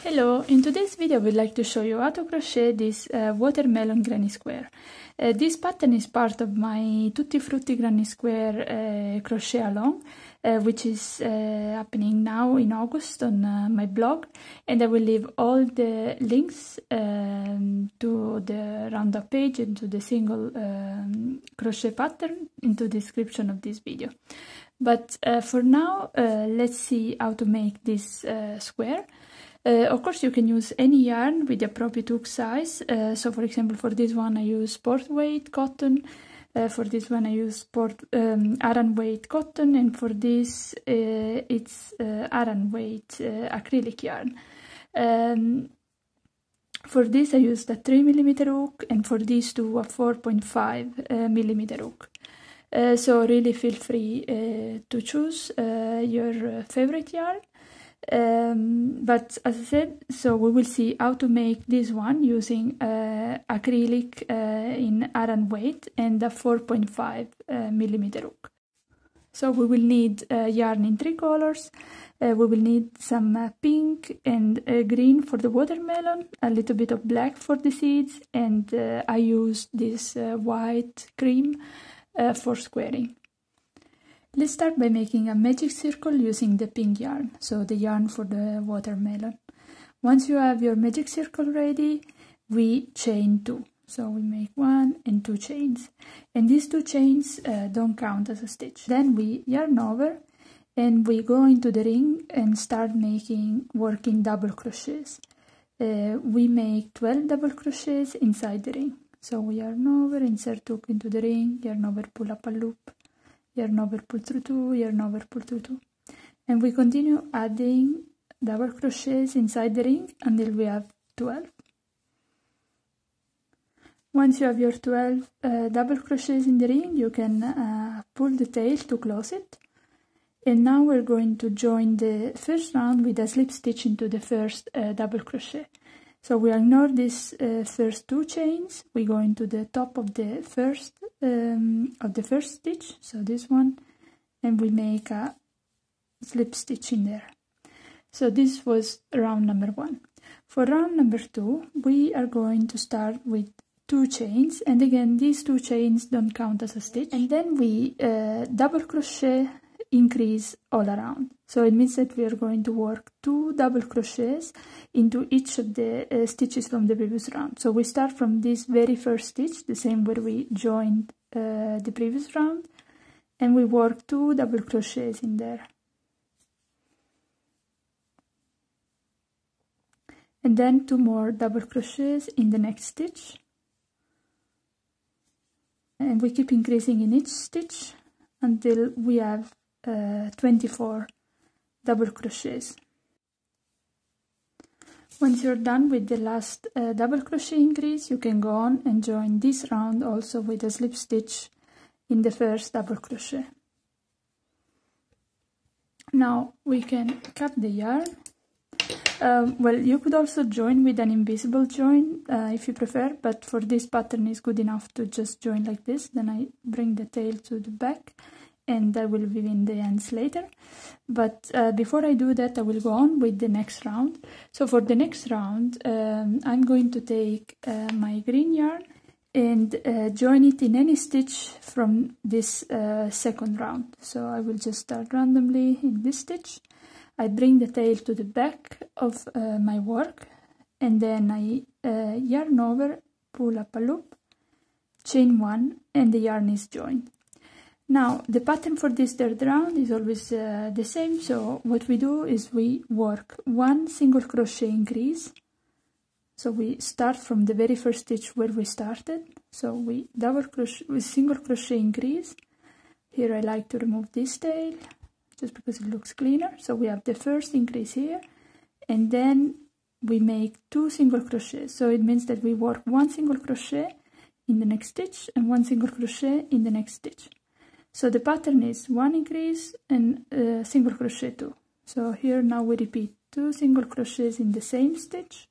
Hello, in today's video I would like to show you how to crochet this watermelon granny square. This pattern is part of my Tutti Frutti granny square crochet along, which is happening now in August on my blog, and I will leave all the links to the roundup page and to the single crochet pattern into the description of this video. But for now, let's see how to make this square. Of course, you can use any yarn with the appropriate hook size. So, for example, for this one I use sport weight cotton. For this one I use Aran weight cotton, and for this it's Aran weight acrylic yarn. For this I used a 3mm hook, and for these two a 4.5mm hook. So really feel free to choose your favorite yarn. But as I said, so we will see how to make this one using acrylic in Aran weight and a 4.5mm hook. So we will need yarn in 3 colors. We will need some pink and green for the watermelon, a little bit of black for the seeds, and I used this white cream for squaring. Let's start by making a magic circle using the pink yarn, so the yarn for the watermelon. Once you have your magic circle ready, we chain 2. So we make 1 and 2 chains. And these 2 chains don't count as a stitch. Then we yarn over and we go into the ring and start working double crochets. We make 12 double crochets inside the ring. So we yarn over, insert hook into the ring, yarn over, pull up a loop, yarn over, pull through 2, yarn over, pull through 2. And we continue adding double crochets inside the ring until we have 12. Once you have your 12 double crochets in the ring, you can pull the tail to close it. And now we're going to join the first round with a slip stitch into the first double crochet. So we ignore these first 2 chains. We go into the top of the first stitch, so this one, and we make a slip stitch in there. So this was round number 1. For round number 2, we are going to start with 2 chains, and again these 2 chains don't count as a stitch, and then we double crochet increase all around. So it means that we are going to work 2 double crochets into each of the stitches from the previous round. So we start from this very first stitch, the same where we joined the previous round, and we work 2 double crochets in there. And then 2 more double crochets in the next stitch. And we keep increasing in each stitch until we have 24 double crochets. Once you're done with the last double crochet increase, you can go on and join this round also with a slip stitch in the first double crochet. Now we can cut the yarn. Well, you could also join with an invisible join if you prefer, but for this pattern it's good enough to just join like this. Then I bring the tail to the back, and I will weave in the ends later. But before I do that, I will go on with the next round. So for the next round, I'm going to take my green yarn and join it in any stitch from this second round. So I will just start randomly in this stitch. I bring the tail to the back of my work, and then I yarn over, pull up a loop, chain 1, and the yarn is joined. Now, the pattern for this third round is always the same, so what we do is we work 1 single crochet increase. So we start from the very first stitch where we started, so we double crochet with single crochet increase. Here I like to remove this tail, just because it looks cleaner. So we have the first increase here, and then we make 2 single crochets. So it means that we work 1 single crochet in the next stitch and 1 single crochet in the next stitch. So the pattern is 1 increase and single crochet 2. So here now we repeat 2 single crochets in the same stitch,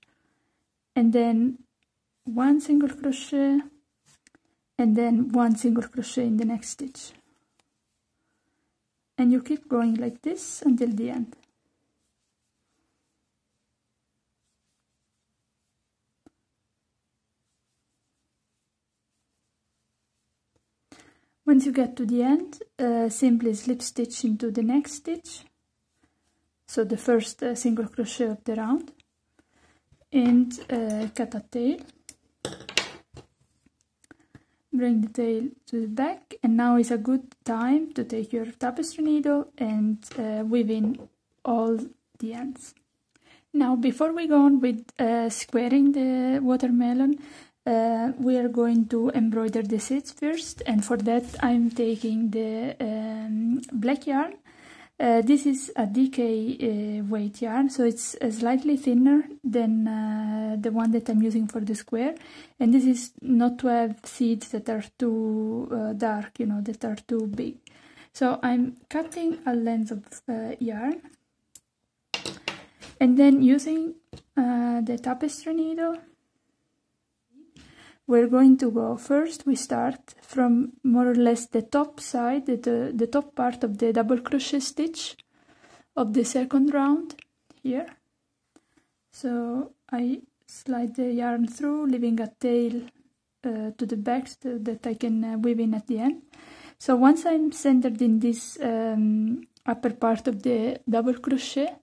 and then 1 single crochet, and then 1 single crochet in the next stitch. And you keep going like this until the end. And you keep going like this until the end. Once you get to the end, simply slip stitch into the next stitch, so the first single crochet of the round, and cut a tail. Bring the tail to the back, and now is a good time to take your tapestry needle and weave in all the ends. Now, before we go on with squaring the watermelon, we are going to embroider the seeds first, and for that I'm taking the black yarn. This is a DK weight yarn, so it's slightly thinner than the one that I'm using for the square, and this is not to have seeds that are too dark, you know, that are too big. So I'm cutting a length of yarn, and then using the tapestry needle, we're going to go first. We start from more or less the top side, the top part of the double crochet stitch of the second round here. So I slide the yarn through, leaving a tail to the back so that I can weave in at the end. So once I'm centered in this upper part of the double crochet,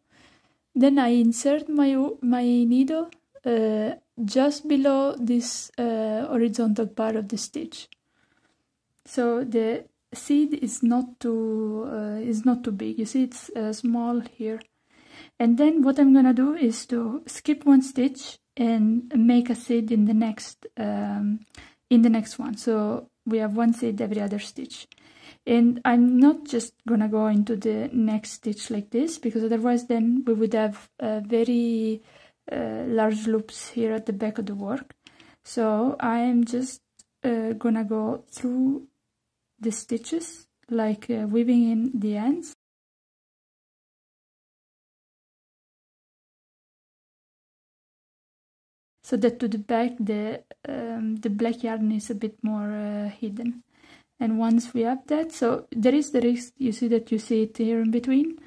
then I insert my needle just below this horizontal part of the stitch. So the seed is not too big. You see, it's small here. And then what I'm gonna do is to skip one stitch and make a seed in the next one. So we have one seed every other stitch. And I'm not just gonna go into the next stitch like this, because otherwise then we would have very large loops here at the back of the work. So I am just gonna go through the stitches, like weaving in the ends. So that to the back the black yarn is a bit more hidden. And once we have that, so there is the risk, you see that you see it here in between.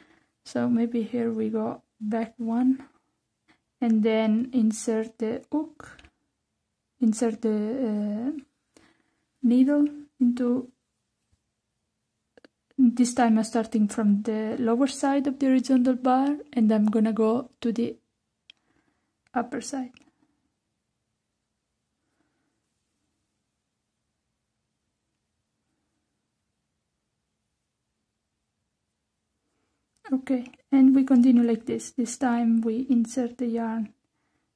So maybe here we go back one, and then insert the hook, insert the needle into, this time I'm starting from the lower side of the horizontal bar, and I'm gonna go to the upper side. Okay, and we continue like this. This time we insert the yarn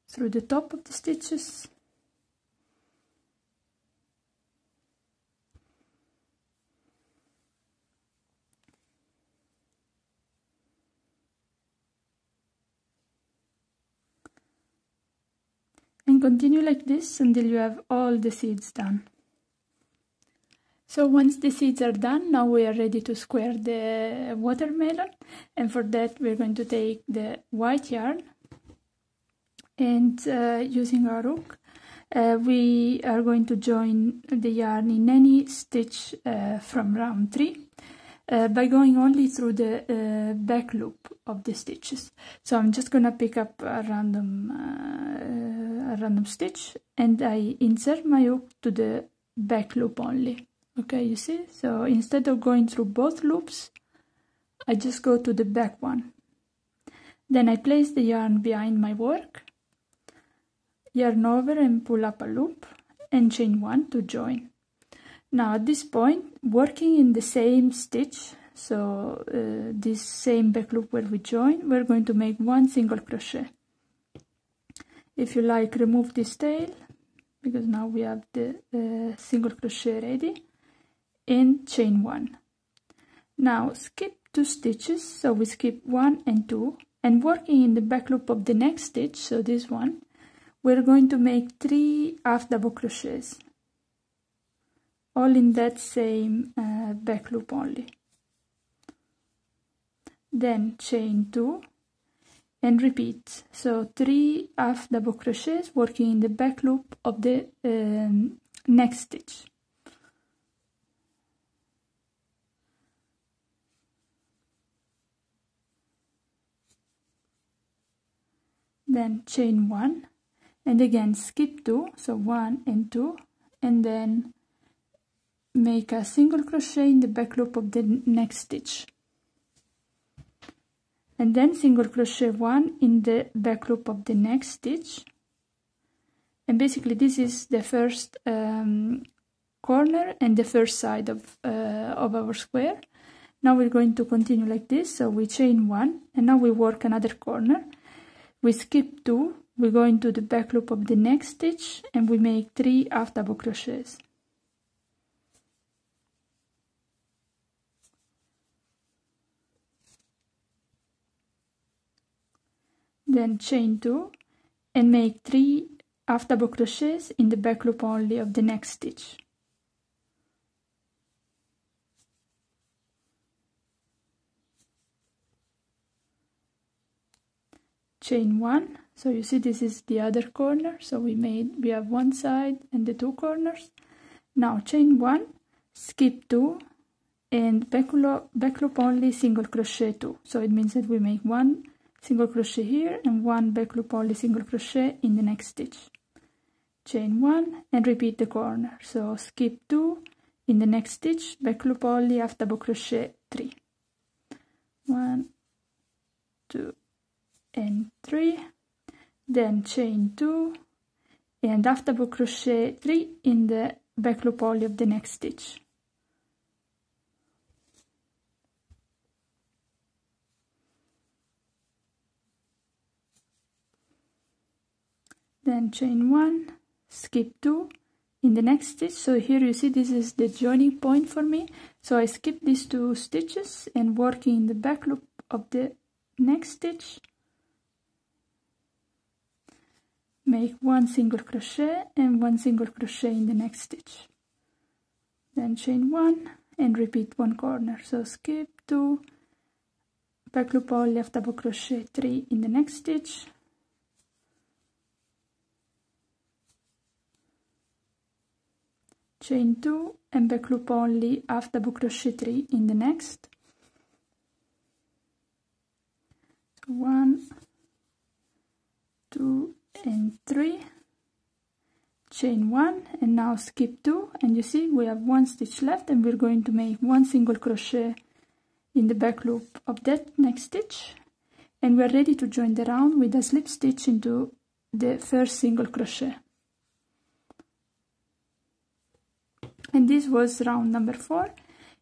through the top of the stitches. And continue like this until you have all the seeds done. So once the seeds are done, now we are ready to square the watermelon, and for that we're going to take the white yarn, and using our hook we are going to join the yarn in any stitch from round 3 by going only through the back loop of the stitches. So I'm just gonna pick up a random stitch, and I insert my hook to the back loop only. Okay, you see? So instead of going through both loops, I just go to the back one. Then I place the yarn behind my work, yarn over and pull up a loop, and chain 1 to join. Now at this point, working in the same stitch, so this same back loop where we join, we're going to make one single crochet. If you like, remove this tail, because now we have the single crochet ready, and chain 1. Now skip 2 stitches, so we skip 1 and 2, and working in the back loop of the next stitch, so this one, we're going to make 3 half double crochets, all in that same back loop only. Then chain 2 and repeat, so 3 half double crochets working in the back loop of the next stitch. Then chain 1, and again skip 2, so 1 and 2, and then make a single crochet in the back loop of the next stitch, and then single crochet 1 in the back loop of the next stitch. And basically this is the first corner and the first side of our square. Now we're going to continue like this, so we chain 1, and now we work another corner. We skip 2, we go into the back loop of the next stitch, and we make 3 half double crochets. Then chain 2 and make 3 half double crochets in the back loop only of the next stitch. Chain 1, so you see this is the other corner, so we have one side and the 2 corners. Now chain 1, skip 2, and back loop only single crochet 2, so it means that we make 1 single crochet here and 1 back loop only single crochet in the next stitch. Chain 1 and repeat the corner, so skip 2 in the next stitch, back loop only half double crochet 3. 1, 2 and 3, then chain 2 and half double crochet 3 in the back loop only of the next stitch. Then chain 1, skip 2 in the next stitch. So here you see this is the joining point for me, so I skip these 2 stitches and working in the back loop of the next stitch, make 1 single crochet and 1 single crochet in the next stitch. Then chain 1 and repeat 1 corner, so skip 2, back loop only half double crochet 3 in the next stitch, chain 2 and back loop only half double crochet 3 in the next. So 1, 2 and 3, chain 1 and now skip 2, and you see we have 1 stitch left, and we're going to make 1 single crochet in the back loop of that next stitch, and we're ready to join the round with a slip stitch into the first single crochet. And this was round number 4,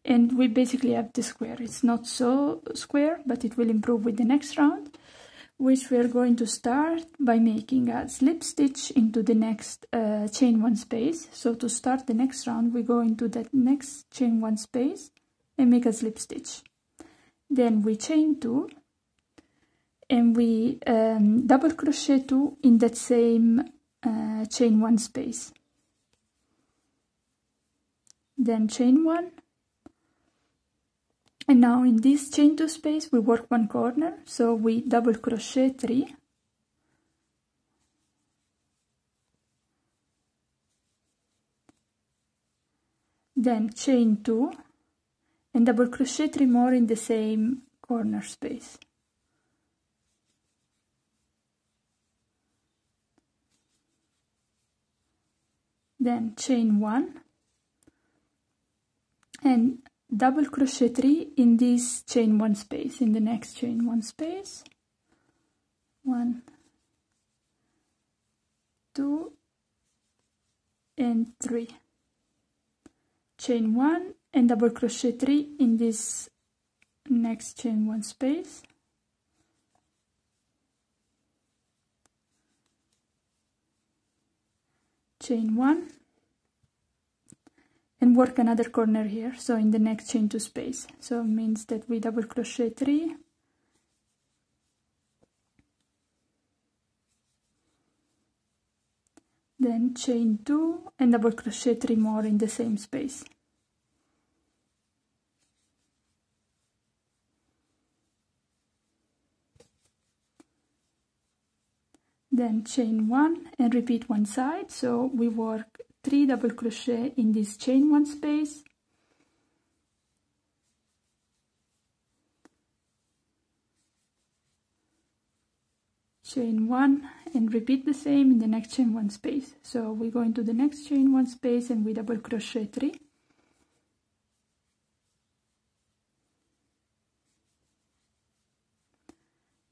and we basically have the square. It's not so square, but it will improve with the next round, which we are going to start by making a slip stitch into the next chain 1 space. So to start the next round, we go into that next chain 1 space and make a slip stitch. Then we chain 2 and we double crochet 2 in that same chain 1 space. Then chain 1, and now in this chain 2 space we work 1 corner, so we double crochet 3, then chain 2 and double crochet 3 more in the same corner space. Then chain 1 and double crochet 3 in this chain 1 space, in the next chain 1 space. 1, 2 and 3. Chain 1 and double crochet 3 in this next chain 1 space. Chain 1 and work another corner here, so in the next chain 2 space, so it means that we double crochet 3, then chain 2 and double crochet 3 more in the same space. Then chain 1 and repeat 1 side, so we work 3 double crochet in this chain 1 space, chain 1 and repeat the same in the next chain 1 space. So we go into the next chain 1 space and we double crochet 3,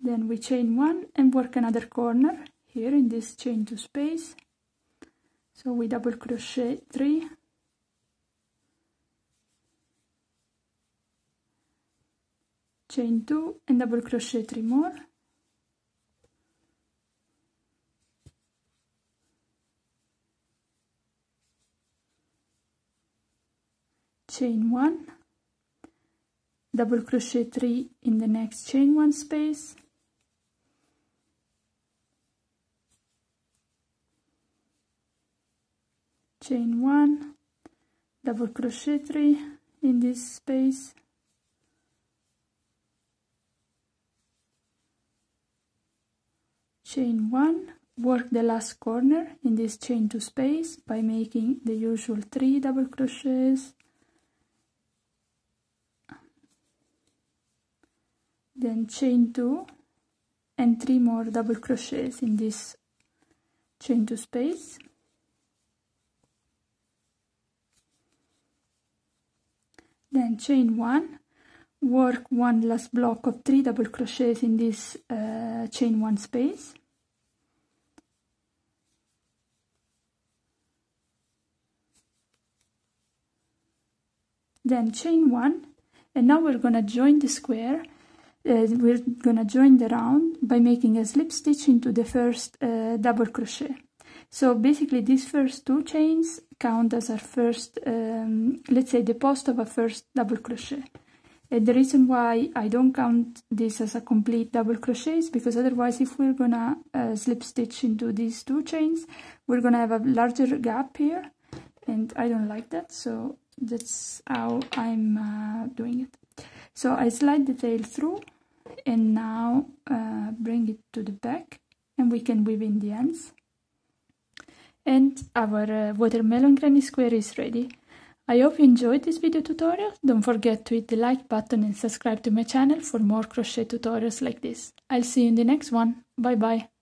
Then we chain 1 and work another corner here in this chain 2 space. So we double crochet 3, chain 2 and double crochet 3 more, chain 1, double crochet 3 in the next chain 1 space, chain 1, double crochet 3 in this space, chain 1, work the last corner in this chain 2 space by making the usual 3 double crochets, then chain 2 and 3 more double crochets in this chain 2 space, then chain 1, work one last block of 3 double crochets in this chain 1 space, then chain 1, and now we're gonna join the square. We're gonna join the round by making a slip stitch into the first double crochet. So basically these first 2 chains count as our first, let's say the post of a first double crochet. And the reason why I don't count this as a complete double crochet is because otherwise if we're gonna slip stitch into these 2 chains, we're gonna have a larger gap here, and I don't like that, so that's how I'm doing it. So I slide the tail through and now bring it to the back, and we can weave in the ends. And our watermelon granny square is ready. I hope you enjoyed this video tutorial. Don't forget to hit the like button and subscribe to my channel for more crochet tutorials like this. I'll see you in the next one. Bye bye.